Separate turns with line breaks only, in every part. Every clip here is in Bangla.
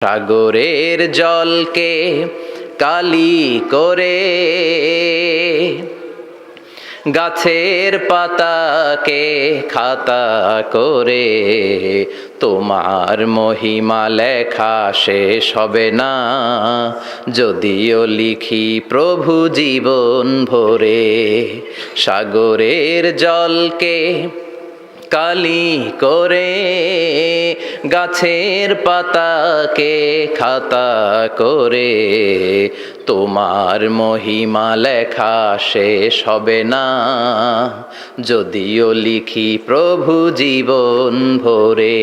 সাগরের জলকে কালি করে, গাছের পাতাকে খাতা করে, তোমার মহিমা লেখা শেষ হবে না, যদিও লিখি প্রভু জীবন ভরে। সাগরের জলকে কালি করে, গাছের পাতাকে খাতা করে, তোমার মহিমা লেখা শেষ হবে না, যদিও লিখি প্রভু জীবন ভরে।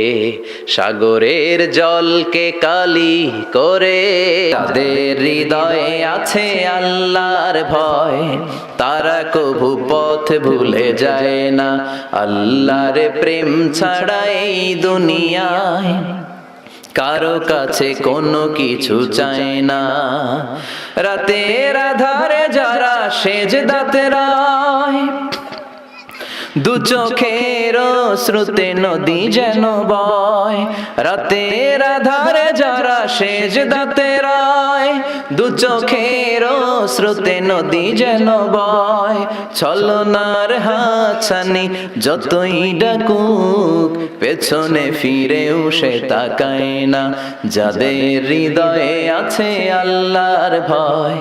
সাগরের জলকে কালি করে, তাদের হৃদয়ে আছে আল্লাহর ভয়, তারা কভু পথ ভুলে যায় না। আল্লাহর প্রেম ছাড়া এই দুনিয়ায় কারো কাছে কোনো কিছু চায় না। রাতের আধারে যারা সেজদাতে রয়, দু চোখের শ্রুতে নদী যেন বয়। রাতের আধারে যারা সেজদাতে রয়, দু চোখের শ্রুতে নদী যেন বয়। ছলনার হাতছানি যতই ডাকুক, পেছনে ফিরেও সে তাকায় না। যাদের হৃদয়ে আছে আল্লাহর ভয়,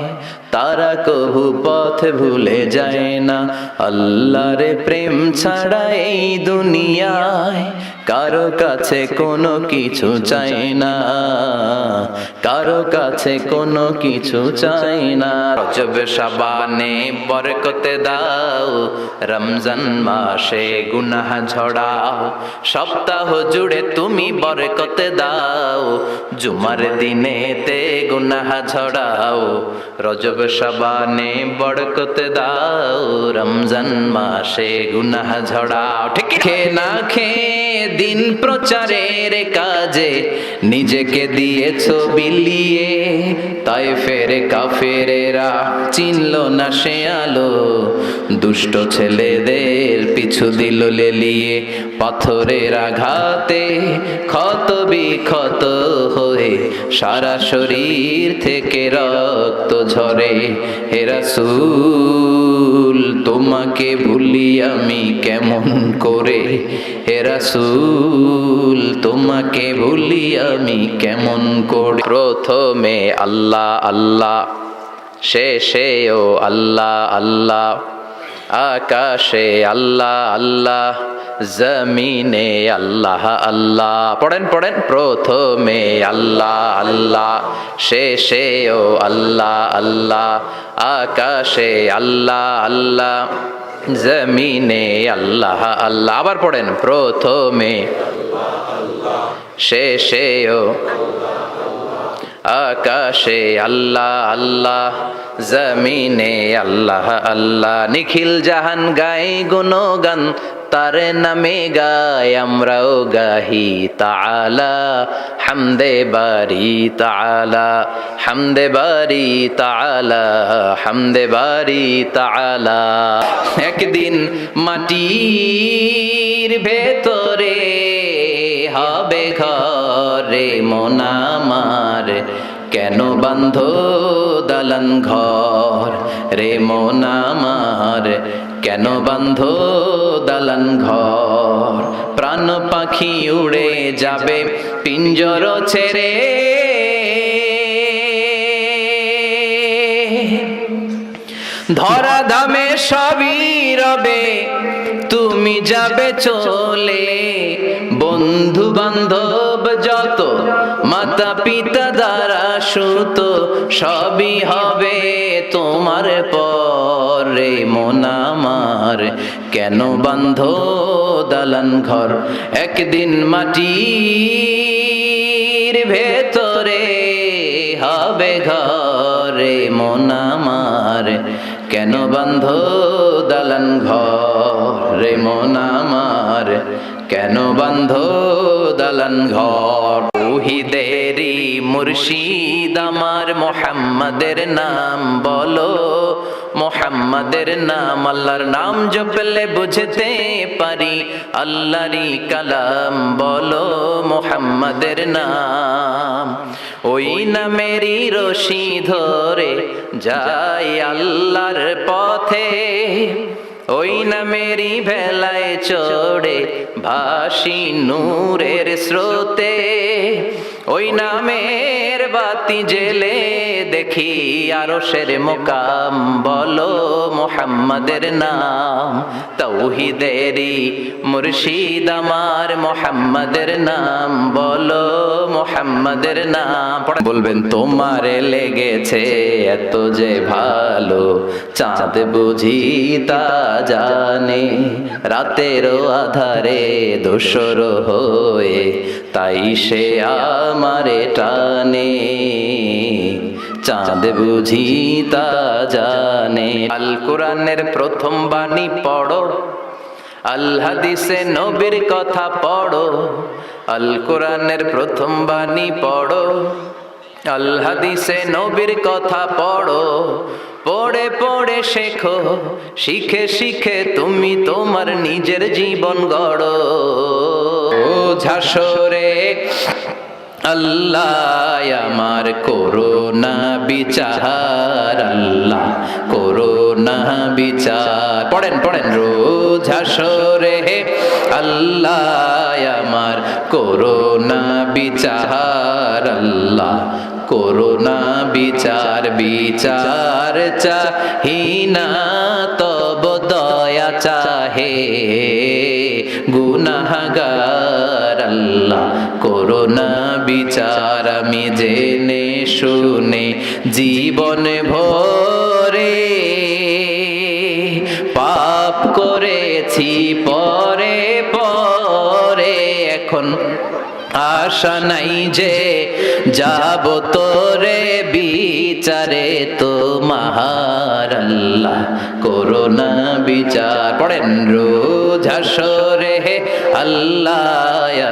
তারা কভু পথ ভুলে যায় না। আল্লাহর প্রেম ছাড়া এই দুনিয়ায় কারো কাছে কোনো কিছু চাই না, কারো কাছে কোনো কিছু চাই না। রজব শাবানে বরকতে দাও, রমজান মাসে গুনাহ ঝড়াও। সপ্তাহ জুড়ে তুমি বরকতে দাও, জুমার দিনেতে গুনাহ ঝড়াও। রজব শাবানে বরকতে দাও, রমজান মাসে গুনাহ ঝড়াও। ঠিক খেয়ে না খেয়ে দিন প্রচারের কাজে নিজেকে দিয়েছো বিলিয়ে। তায়েফের কাফেরেরা চিনল না সে আলো, দুষ্ট ছেলেদের পিছু দিল লেলিয়ে। পাথরের আঘাতে ক্ষত বিক্ষত হয়ে সারা শরীর থেকে রক্ত ঝরে। হে রাসূল তোমাকে ভুলি আমি কেমন করে, হে রাসূল তোমাকে ভুলি আমি কেমন করে। প্রথমে আল্লাহ আল্লাহ, শেষেও আল্লাহ আল্লাহ, আকাশে আল্লাহ আল্লাহ, জমিনে আল্লাহ আল্লাহ। পড়েন পড়েন। প্রথমে আল্লাহ আল্লাহ, শেষেও আল্লাহ আল্লাহ, আকাশে আল্লাহ আল্লাহ, জমিনে আল্লাহ আল্লাহ। আবার পড়েন। প্রথমে শেষেও আকাশে আল্লাহ আল্লাহ, জমিনে আল্লাহ আল্লাহ। নিখিল জাহান গাই গুণগান, তার নামে গাই আমরাও গাহি। তাআলা হামদে বারি তাআলা, হামদে বারি তাআলা, হামদে বারি তাআলা। একদিন মাটির ভেতরে হবে ঘরে মন আমার, কেন বাঁধো দালান ঘর রে মন আমার, কেন বাঁধো দালান ঘর। প্রাণ পাখি উড়ে যাবে পিঞ্জর ছেড়ে, ধরা ধামে সবই রবে তুমি যাবে চলে। বন্ধু বান্ধব যত, মাতা পিতা দ্বারা সুত, সবই হবে তোমার পরে মন আমার, কেন বাঁধো দালান ঘর। একদিন মাটির ভেতরে হবে ঘরে মন আমার, কেন বাঁধো দালান ঘর রে মন আমার, কেন বাঁধো দালান ঘর। তৌহিদেরি মুর্শিদ আমার মুহাম্মাদের নাম বলো, মুহাম্মাদের নাম আল্লাহর নাম জপলে বুঝতে পারি, আল্লাহরই কালাম বলো মুহাম্মাদের নাম। ওই নামেরই রশি ধরে যাই আল্লাহর পথে, ওই নামেরই ভেলায় চড়ে ভাসি নূরের স্রোতে, ওই নামের বাতি জেলে দেখি আরশের মুকাম, বলো মুহাম্মাদের নাম। তাওহীদেরই মুর্শিদ আমার মুহাম্মাদের নাম, বলো মুহাম্মাদের নাম। বলবেন তোমারে লেগেছে এত যে ভালো, চাঁদ বুঝি তা জানে, রাতেরও আধারে দোসর হয়ে তাই সে আমারে টানে, চাঁদ বুঝি তা জানে। আল কোরআনের প্রথম বাণী পড়ো, আল হাদিসে নবীর কথা পড়ো। আল কোরআনের প্রথম বাণী পড়ো, আল হাদিসে নবীর কথা পড়ো। পড়ে পড়ে শেখো, শিখে শিখে তুমি তোমার নিজের জীবন গড়ো। ও ঝাসরে আল্লাহ আমার করোনা বিচার, আল্লাহ করোনা বিচার। পড়েন পড়েন রোজ হাসরে আল্লাহ আমার করোনা বিচার, আল্লাহ করোনা বিচার। বিচার চাহিনা তব দয়া চাহে গুনাহগার, আল্লাহ করোনা বিচার। আমি জেনে শুনে জীবন ভরে পাপ করেছি পরে পরে, এখন আশা নাই যে যাব তোরে বিচারে তোমার, আল্লাহ করোনা বিচার। পড়েন রোজ হাসরে আল্লাহ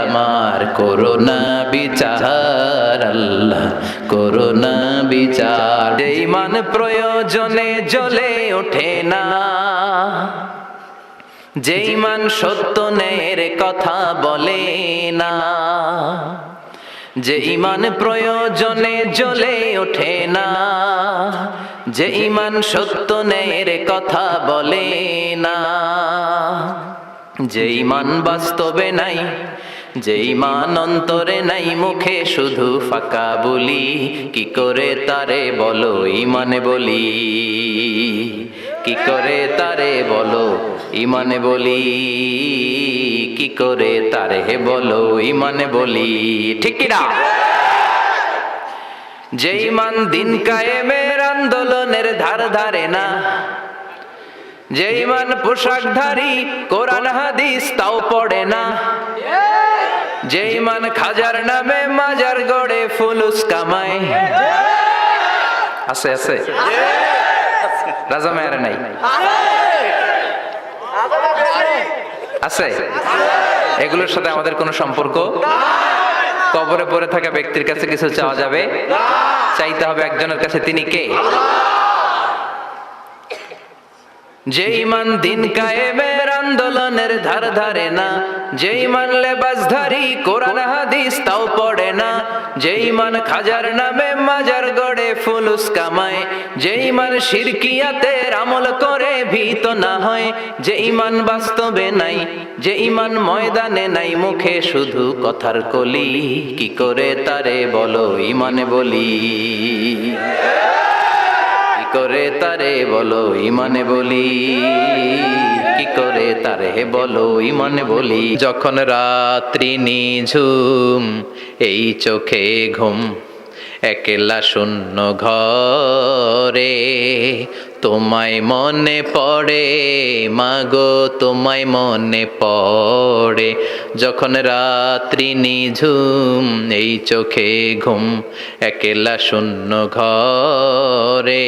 আমার করোনা বিচার, আল্লাহ করোনা বিচার। ঈমান প্রয়োজনে জ্বলে ওঠে না, যে ঈমান সত্য ন্যায়ের কথা বলে না, যে ঈমান প্রয়োজনে জ্বলে ওঠে না, যে ঈমান সত্য ন্যায়ের কথা বলে না, যে ঈমান বাস্তবে নাই, যে ঈমান অন্তরে নাই, মুখে শুধু ফাঁকা বলি, কি করে তারে বলো ঈমানে বলি, কি করে তারে বলো ঈমানে বলি, কি করে তারে বলো ঈমানে বলি। ঠিক কি না? যে ঈমান দিন কায়েমের আন্দোলনের ধার ধারে না, যে ঈমান পোশাকধারী কোরআন হাদিস তাও পড়ে না, যে ঈমান খাজার নামে মাজার গড়ে ফুলুস কামায়। আছে আছে রাজা মেয়ারে নাই আছে, এগুলোর সাথে আমাদের কোনো সম্পর্ক। কবরে পড়ে থাকা ব্যক্তির কাছে কিছু চাওয়া যাবে? চাইতে হবে একজনের কাছে, তিনি কে? যে ঈমান দিন কায়েমের আন্দোলনের ধার ধারে না, যে ঈমান লেবাসধারী কোরআন হাদিস তাও পড়ে না, যে ঈমান খাজার নামে মাজার গড়ে ফুলুস কামায়, যে ঈমান শিরকিয়াতের আমল করে ভীত না হয়, যে ঈমান বাস্তবে নাই, যে ঈমান ময়দানে নাই, মুখে শুধু কথার কলি, কি করে তারে বলো ঈমানে বলি, কি করে তারে বলো ঈমানে বলি, কি করে তারে বলো ঈমানে বলি। যখন রাত্রি নিঝুম এই চোখে ঘুম, একলা শূন্য ঘরে, তোমায় মনে পড়ে মাগো তোমায় মনে পড়ে। যখন রাত্রি নিঝুম এই চোখে ঘুম, একলা শূন্য ঘরে,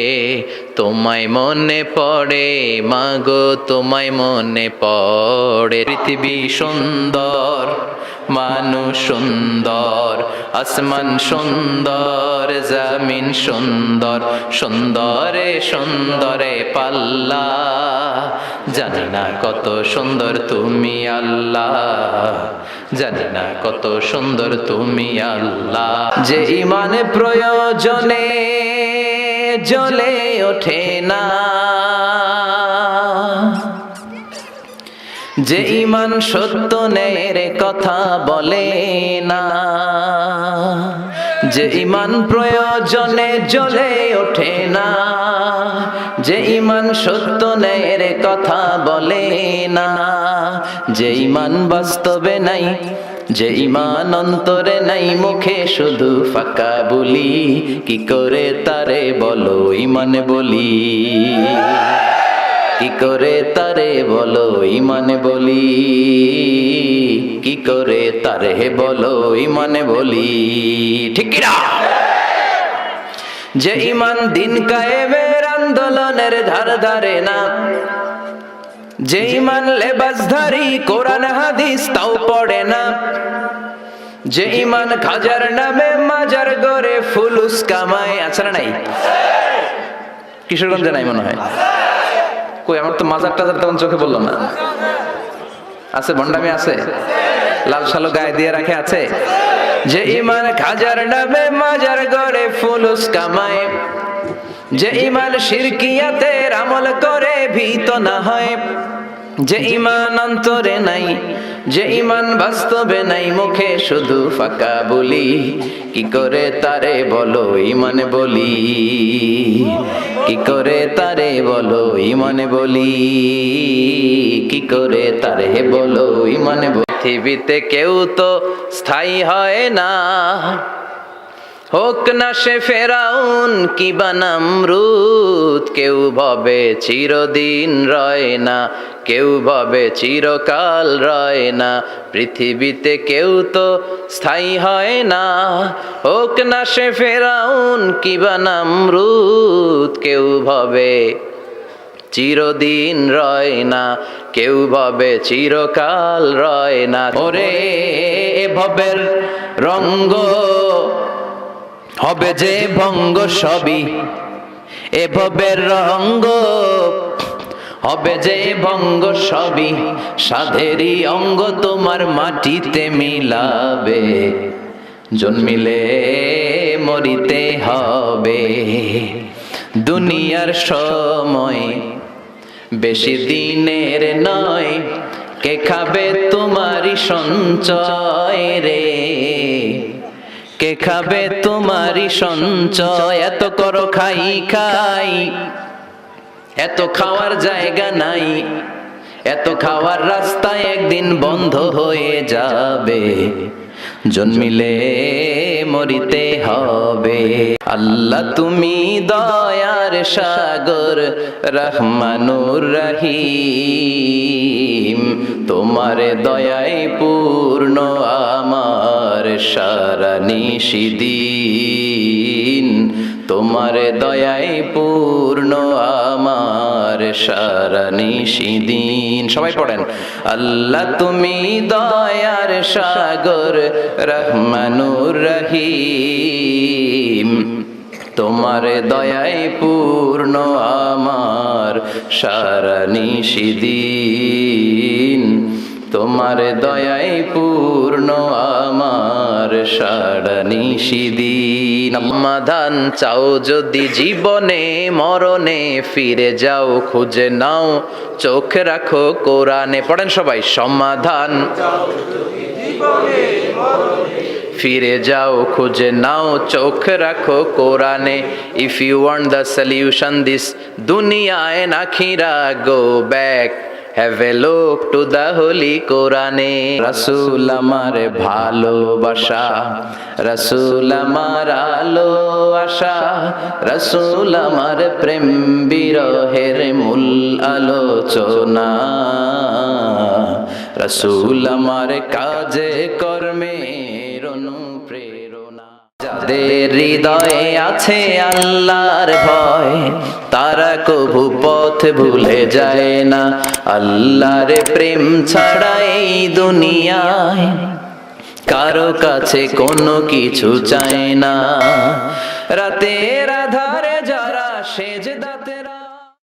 তোমায় মনে পড়ে মাগো তোমায় মনে পড়ে। পৃথিবী সুন্দর মানুষ সুন্দর, আসমান সুন্দর, জমিন সুন্দর, সুন্দরে সুন্দরে পাল্লা। জানি না কত সুন্দর তুমি আল্লাহ, জানি না কত সুন্দর তুমি আল্লাহ। যে ইমানে প্রয়োজনে জ্বলে ওঠে না, যে ইমান সত্য ন্যায়ের কথা বলে না, যে ইমান প্রয়োজনে জ্বলে ওঠে না, যে ইমান সত্য ন্যায়ের কথা বলে না, যে ইমান বাস্তবে নাই, যে ইমান অন্তরে নাই, মুখে শুধু ফাঁকা বলি, কি করে তারে বলো ইমান বলি, কি করে তারে বলো ইমান বলি, কি করে তারে বলো ইমান বলি, ঠিক কি না? যে ইমান দিন কায়েমের আন্দোলনের ধার ধারে না, যে ইমান লেবাসধারী কোরআন হাদিস তাও পড়ে না, যে ইমান খাজার নামে মাজার গড়ে ফুলুস কামায়, আছে না নাই? কিশোরগঞ্জে নাই মনে হয়। কই আমার তো মাজার টাজার তেমন চোখে বললো না। আছে ভণ্ডামি আছে, লাল সালো গায়ে দিয়ে রাখে আছে। যে ইমান খাজার নামে মাজার গড়ে ফুলুস কামায়, যে ইমান শিরকিয়াতের আমল করে ভীত না হয়, যে ইমান অন্তরে নাই, যে ইমান বাস্তবে নাই, মুখে শুধু ফাঁকা বলি, কি করে তারে বলো ইমান বলি, কি করে তারে বলো ইমান বলি, কি করে তারে বলো ইমান বলি। পৃথিবীতে কেউ তো স্থায়ী হয় না, হোক না সে ফেরাউন কিবা নমরুদ, কেউ ভাবে চিরদিন রয় না, কেউ ভাবে চিরকাল রয় না। পৃথিবীতে কেউ তো স্থায়ী হয় না, হোক না সে ফেরাউন কিবা নমরুদ, কেউ ভাবে চিরদিন রয় না, কেউ ভাবে চিরকাল রয় না। ওরে ভবের রঙ্গ হবে যে ভঙ্গ সবই, এ ভবের রঙ্গ হবে যে ভঙ্গ সবই, সাধেরই অঙ্গ তোমার মাটিতে মিলাবে, জন্মিলে মরিতে হবে। দুনিয়ার সময় বেশি দিনের নয়, কে খাবে তোমারই সঞ্চয় রে, কে খাবে তোমারই সঞ্চয়। এত করো খাই খাই, এত খাওয়ার জায়গা নাই, এত খাওয়ার রাস্তা একদিন বন্ধ হয়ে যাবে, জন্মিলে মরিতে হবে। আল্লাহ তুমি দয়ার সাগর, রহমানুর রহিম, তোমার দয়ায় পূর্ণ আমার সারা নিশিদিন, তোমার দয়ায় পূর্ণ আমার সারা নিশিদিন। সবাই পড়েন, আল্লাহ তুমি দয়ার সাগর, রহমানুর রহিম, তোমার দয়ায় পূর্ণ আমার সারা নিশিদিন, তোমার দয়ায় পূর্ণ আমার সারা নিশিদিন। সমাধান চাও যদি জীবনে মরণে, ফিরে যাও খুঁজে নাও চোখ রাখো কোরআনে। পড়েন সবাই, সমাধান ফিরে যাও খুঁজে নাও চোখ রাখো কোরআনে। If you want the solution this দুনিয়া এন্ড আখিরা, go back have a look to the holy কোরআনে। রাসূল আমার ভালোবাসা, রাসূল আমার আলো আশা, রাসূল আমার প্রেম বিরহের মূল আলোচনা, রাসূল আমার কাজে কর্মের অনুপ্রেরণা। যাদের হৃদয়ে আছে আল্লাহর ভয়, তারা কভু পথ ভুলে যায় না। আল্লাহর প্রেম ছাড়া এই দুনিয়ায় কারো কাছে কোনো কিছু চায় না। রাতের আধার